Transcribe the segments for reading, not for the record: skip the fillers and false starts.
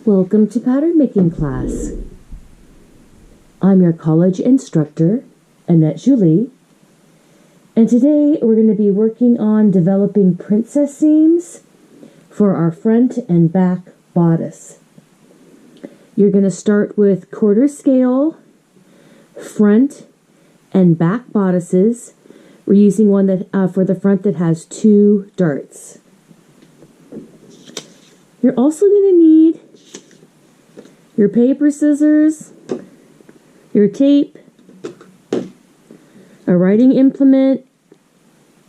Welcome to pattern making class. I'm your college instructor, Annette Julie, and today we're going to be working on developing princess seams for our front and back bodice. You're going to start with quarter scale front and back bodices. We're using one that for the front that has 2 darts. You're also going to need your paper scissors, your tape, a writing implement,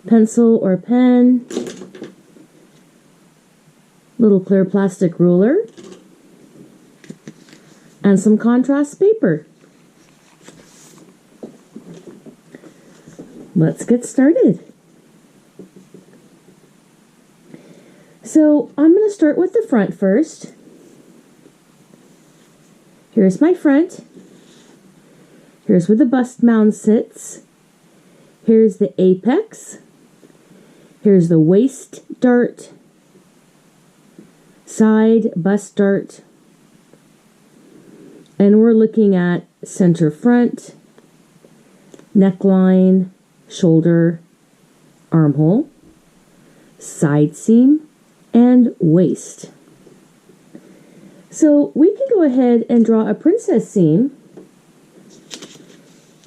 pencil or pen, little clear plastic ruler, and some contrast paper. Let's get started. So I'm going to start with the front first. Here's my front. Here's where the bust mound sits. Here's the apex. Here's the waist dart, side bust dart. And we're looking at center front, neckline, shoulder, armhole, side seam, and waist. So we can go ahead and draw a princess seam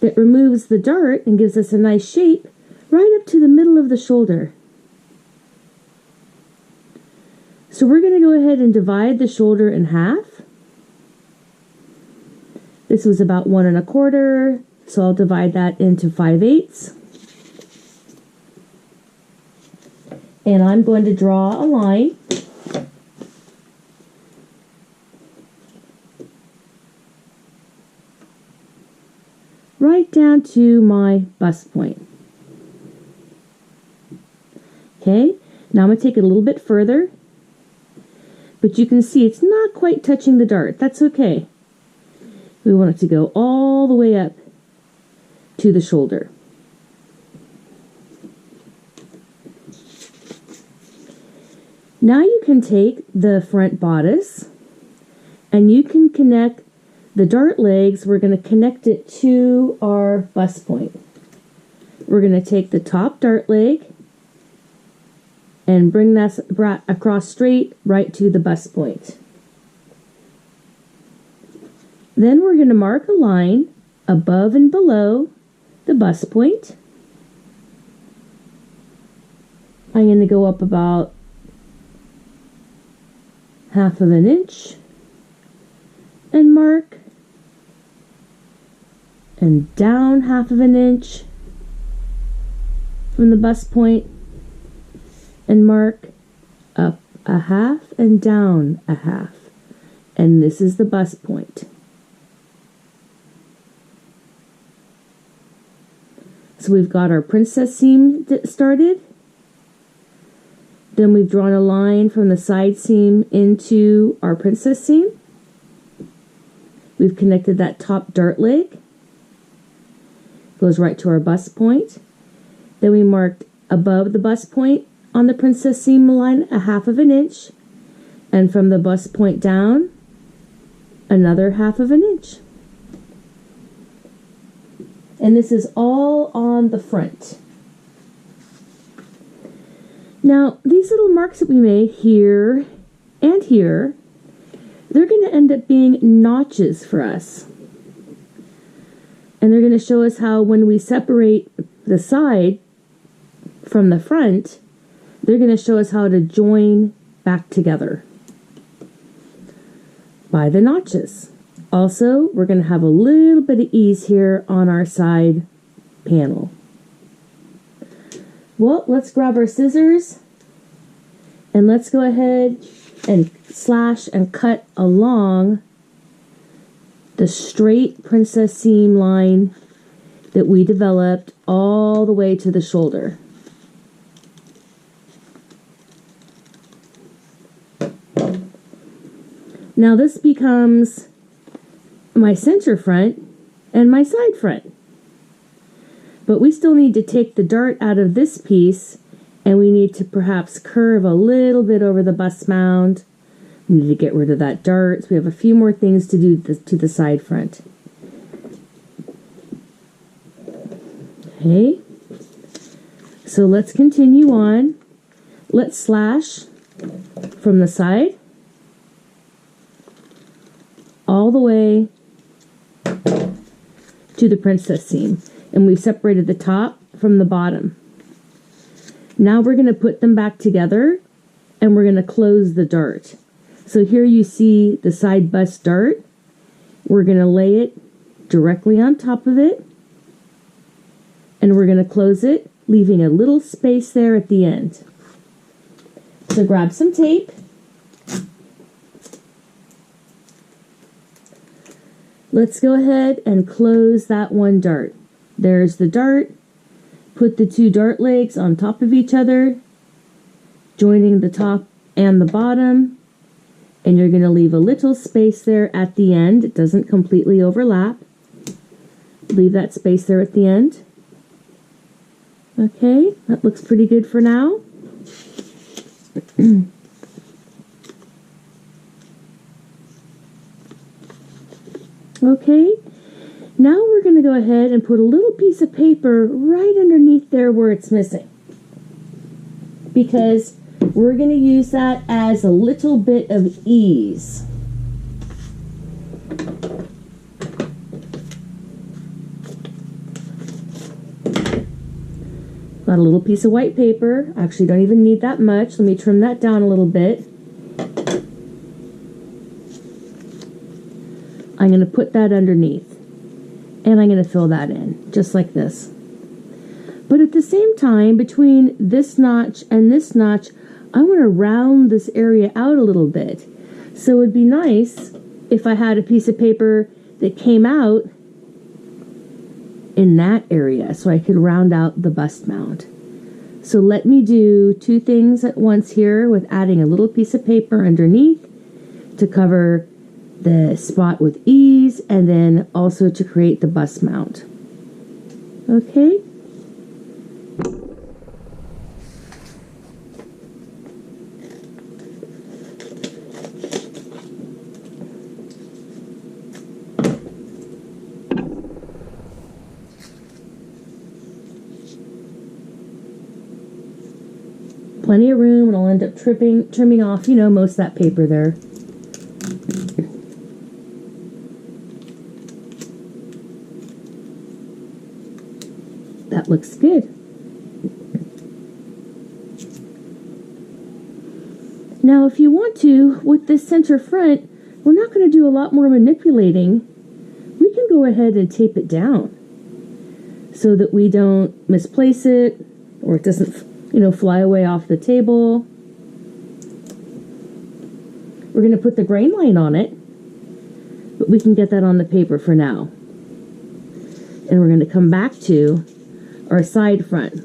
that removes the dart and gives us a nice shape right up to the middle of the shoulder. So we're going to go ahead and divide the shoulder in half. This was about 1 1/4, so I'll divide that into 5/8. And I'm going to draw a line right down to my bust point. Okay, now I'm going to take it a little bit further, but you can see it's not quite touching the dart. That's okay. We want it to go all the way up to the shoulder. Now you can take the front bodice and you can connect the dart legs. We're going to connect it to our bust point. We're going to take the top dart leg and bring that across straight right to the bust point. Then we're going to mark a line above and below the bust point. I'm going to go up about 1/2 inch and mark, and down 1/2 inch from the bust point and mark, up 1/2 and down 1/2, and this is the bust point. So we've got our princess seam started. Then we've drawn a line from the side seam into our princess seam. We've connected that top dart leg. Goes right to our bust point. Then we marked above the bust point on the princess seam line 1/2 inch. And from the bust point down, another 1/2 inch. And this is all on the front. Now, these little marks that we made here and here, they're going to end up being notches for us. And they're going to show us how when we separate the side from the front, they're going to show us how to join back together by the notches. Also, we're going to have a little bit of ease here on our side panel. Well, let's grab our scissors and let's go ahead and slash and cut along the straight princess seam line that we developed all the way to the shoulder. Now this becomes my center front and my side front. But we still need to take the dart out of this piece, and we need to perhaps curve a little bit over the bust mound, We need to get rid of that dart. So we have a few more things to do to the side front. Okay. So let's continue on. Let's slash from the side all the way to the princess seam. And we've separated the top from the bottom. Now we're going to put them back together and we're going to close the dart. So here you see the side bust dart. We're going to lay it directly on top of it. And we're going to close it, leaving a little space there at the end. So grab some tape. Let's go ahead and close that one dart. There's the dart. Put the two dart legs on top of each other, joining the top and the bottom. And you're going to leave a little space there at the end. It doesn't completely overlap. Leave that space there at the end. Okay, that looks pretty good for now. Okay, now we're going to go ahead and put a little piece of paper right underneath there where it's missing, because we're going to use that as a little bit of ease. Got a little piece of white paper. Actually, don't even need that much. Let me trim that down a little bit. I'm going to put that underneath. And I'm going to fill that in, just like this. But at the same time, between this notch and this notch, I want to round this area out a little bit. So it'd be nice if I had a piece of paper that came out in that area so I could round out the bust mound. So let me do two things at once here with adding a little piece of paper underneath to cover the spot with ease, and then also to create the bust mount. Okay. Plenty of room, and I'll end up trimming off, most of that paper there. That looks good. Now, if you want to, with this center front, we're not going to do a lot more manipulating. We can go ahead and tape it down so that we don't misplace it, or it doesn't, fly away off the table. We're going to put the grain line on it, but we can get that on the paper for now. And we're going to come back to our side front,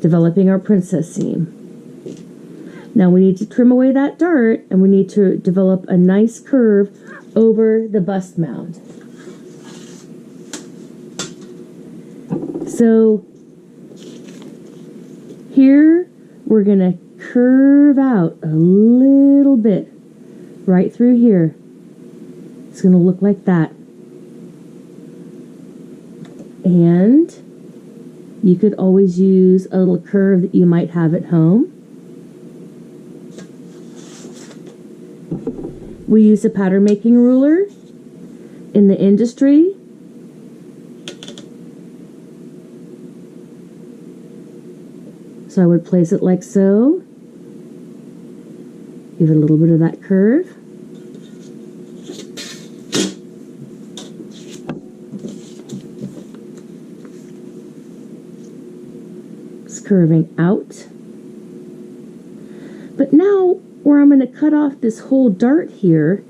developing our princess seam. Now we need to trim away that dart, and we need to develop a nice curve over the bust mound. So here we're going to curve out a little bit right through here. It's going to look like that. And you could always use a little curve that you might have at home. We use a pattern making ruler in the industry. So I would place it like so. Give it a little bit of that curve. It's curving out. But now, where I'm going to cut off this whole dart here,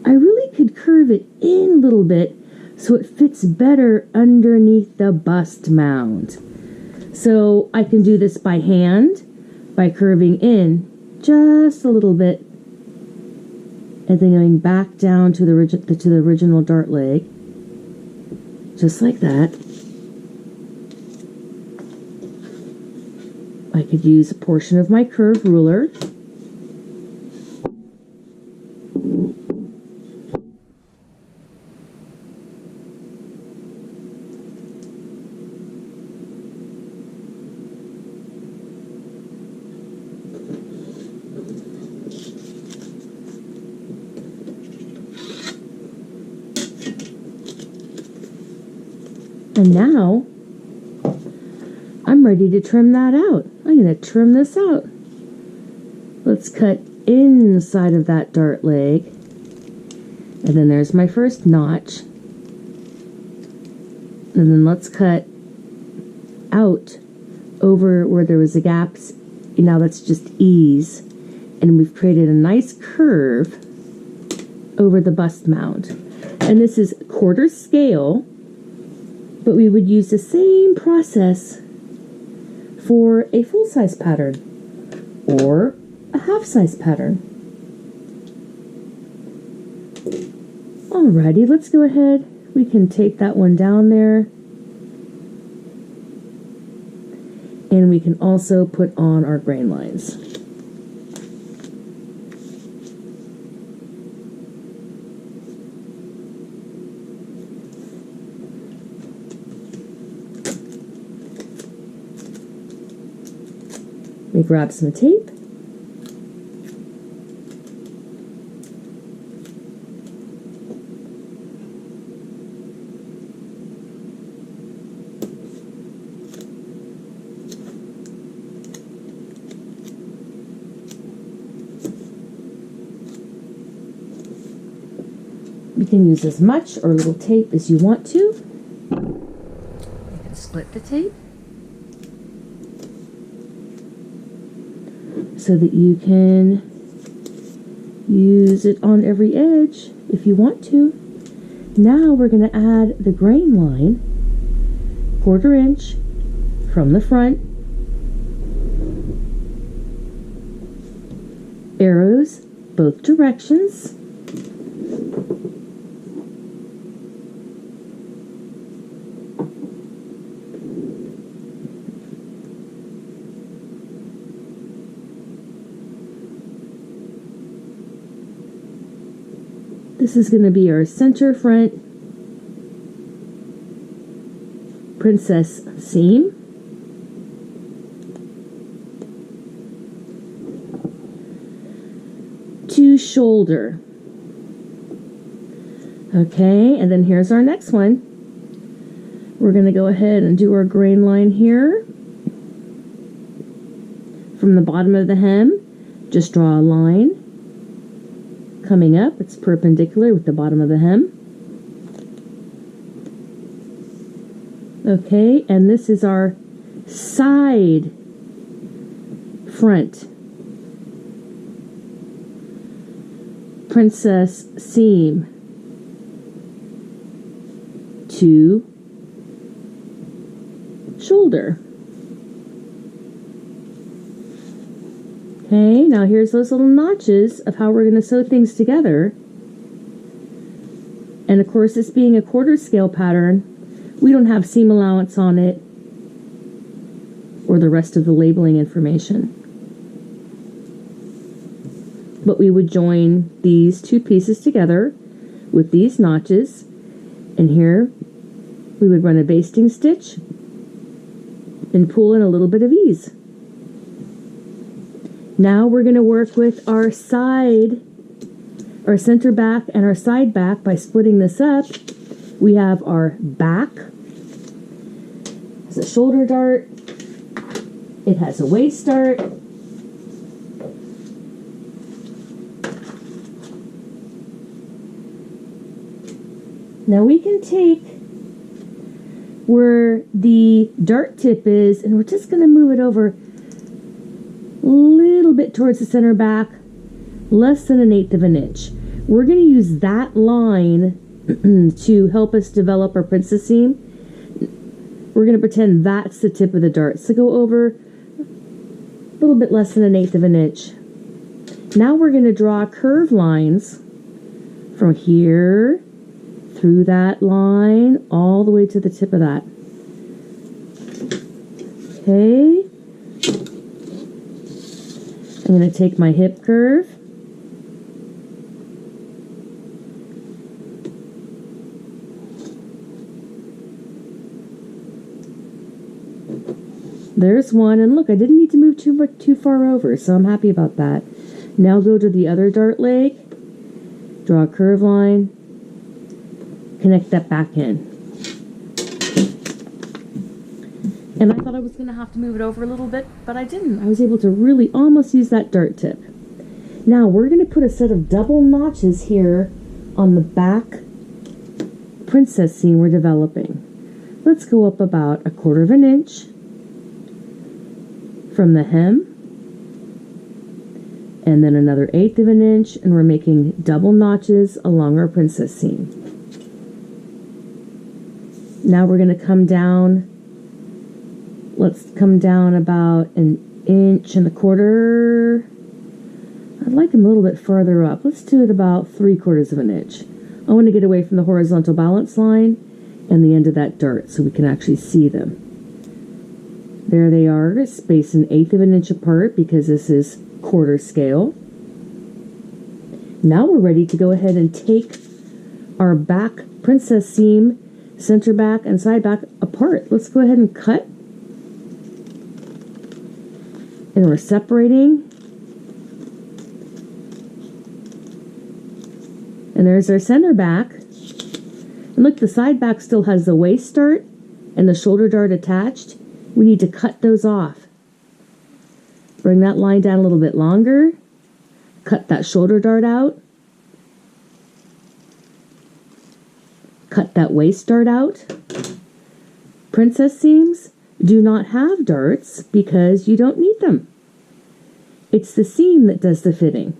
I really could curve it in a little bit so it fits better underneath the bust mound. So I can do this by hand, by curving in just a little bit, and then going back down to the original dart leg, just like that. I could use a portion of my curve ruler And now, I'm ready to trim that out. I'm going to trim this out. Let's cut inside of that dart leg. And then there's my first notch. And then let's cut out over where there was the gaps. Now that's just ease. And we've created a nice curve over the bust mount. And this is quarter scale. But we would use the same process for a full-size pattern or a half-size pattern. Alrighty, let's go ahead. We can tape that one down there. And we can also put on our grain lines. We grab some tape. You can use as much or little tape as you want to. You can split the tape so that you can use it on every edge if you want to. Now we're going to add the grain line, 1/4 inch from the front, arrows both directions, this is going to be our center front princess seam. To shoulder. Okay, and then here's our next one. We're going to go ahead and do our grain line here. From the bottom of the hem, just draw a line. Coming up, it's perpendicular with the bottom of the hem. Okay, and this is our side front princess seam to shoulder. Okay, now here's those little notches of how we're going to sew things together. And of course, this being a 1/4 scale pattern, we don't have seam allowance on it or the rest of the labeling information. But we would join these two pieces together with these notches, and here we would run a basting stitch and pull in a little bit of ease. Now we're going to work with our side, our center back and our side back by splitting this up. We have our back. It's a shoulder dart. It has a waist dart. Now we can take where the dart tip is, and we're just going to move it over a little bit towards the center back, less than 1/8 of an inch. We're going to use that line to help us develop our princess seam. We're going to pretend that's the tip of the dart. So go over a little bit less than 1/8 of an inch. Now we're going to draw curved lines from here through that line all the way to the tip of that. Okay. I'm going to take my hip curve There's one, and look, I didn't need to move too far over, so I'm happy about that. Now go to the other dart leg, draw a curved line, connect that back in. And I thought I was going to have to move it over a little bit, but I didn't. I was able to really almost use that dart tip. Now we're going to put a set of double notches here on the back princess seam we're developing. Let's go up about 1/4 of an inch from the hem, and then another 1/8 of an inch, and we're making double notches along our princess seam. Now we're going to come down. Let's come down about 1.25 inches. I'd like them a little bit farther up. Let's do it about 3/4 of an inch. I want to get away from the horizontal balance line and the end of that dart so we can actually see them. There they are, spaced 1/8 of an inch apart because this is 1/4 scale. Now we're ready to go ahead and take our back princess seam, center back and side back apart. Let's go ahead and cut. And we're separating. And there's our center back. And look, the side back still has the waist dart and the shoulder dart attached. We need to cut those off. Bring that line down a little bit longer. Cut that shoulder dart out. Cut that waist dart out. Princess seams do not have darts because you don't need them. It's the seam that does the fitting.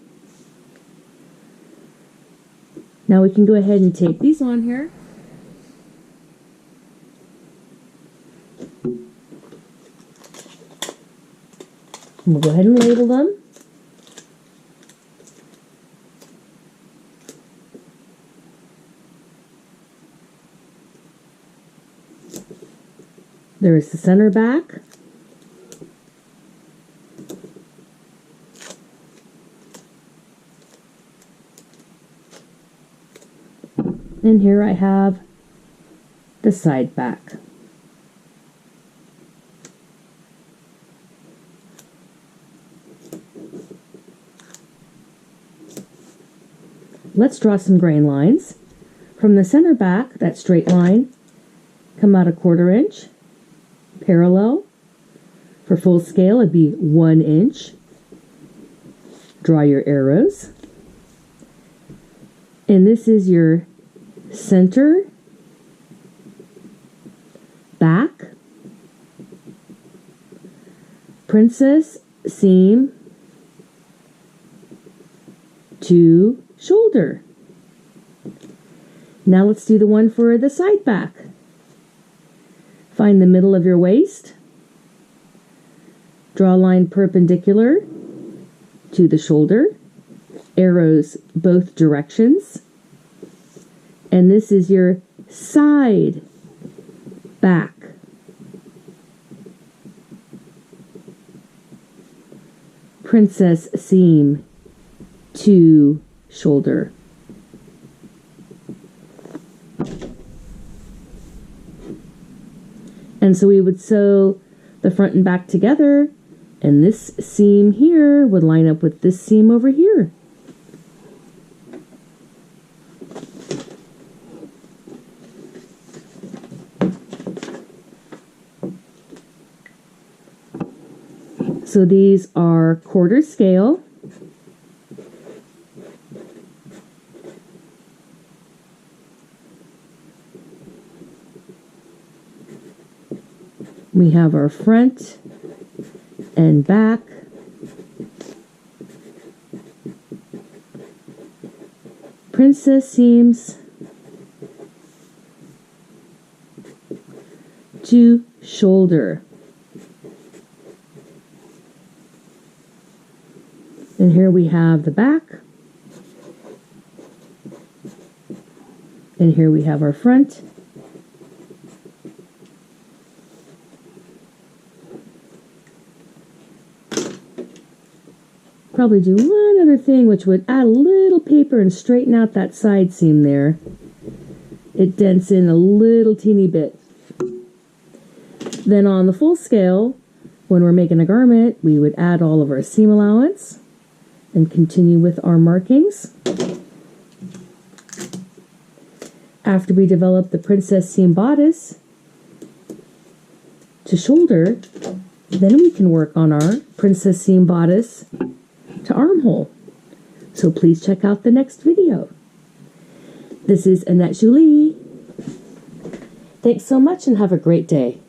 Now we can go ahead and tape these on here. And we'll go ahead and label them. There is the center back. And here I have the side back. Let's draw some grain lines. From the center back, that straight line, come out 1/4 inch. Parallel. For full scale, it'd be 1 inch. Draw your arrows. And this is your center, back, princess seam to shoulder. Now let's do the one for the side back. Find the middle of your waist. Draw a line perpendicular to the shoulder. Arrows both directions. And this is your side back. Princess seam to shoulder. And so we would sew the front and back together, and this seam here would line up with this seam over here. So these are 1/4 scale. We have our front and back. Princess seams to shoulder. And here we have the back. And here we have our front. Probably do one other thing, which would add a little paper and straighten out that side seam there. It dents in a little teeny bit. Then on the full scale, When we're making a garment, we would add all of our seam allowance and continue with our markings. After we develop the princess seam bodice to shoulder, then we can work on our princess seam bodice to armhole. So please check out the next video. This is Annette Julie. Thanks so much and have a great day.